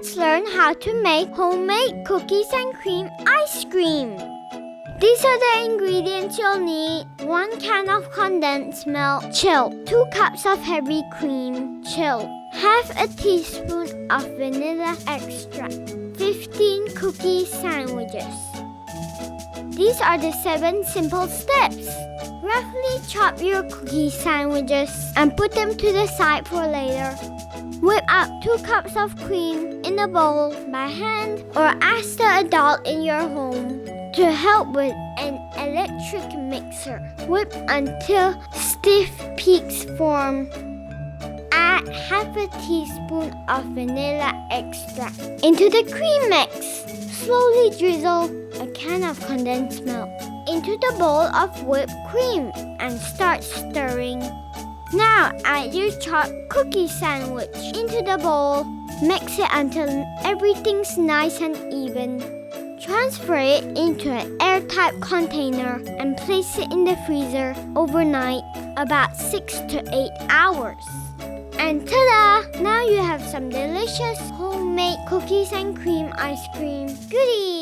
let's learn how to make homemade cookies and cream ice cream. These are the ingredients you'll need. 1 can of condensed milk, chilled. 2 cups of heavy cream, chilled. Half a teaspoon of vanilla extract. 15 cookie sandwiches. These are the 7 simple steps. Roughly chop your cookie sandwiches and put them to the side for later. Whip up 2 cups of cream in a bowl by hand or ask the adult in your home to help with an electric mixer. Whip until stiff peaks form. Add half a teaspoon of vanilla extract into the cream mix. Slowly drizzle a can of condensed milk into the bowl of whipped cream and start stirring. Now add your chopped cookie sandwich into the bowl. Mix it until everything's nice and even. Transfer it into an airtight container and place it in the freezer overnight, about 6 to 8 hours. And ta-da! Now you have some delicious homemade cookies and cream ice cream. Goodie!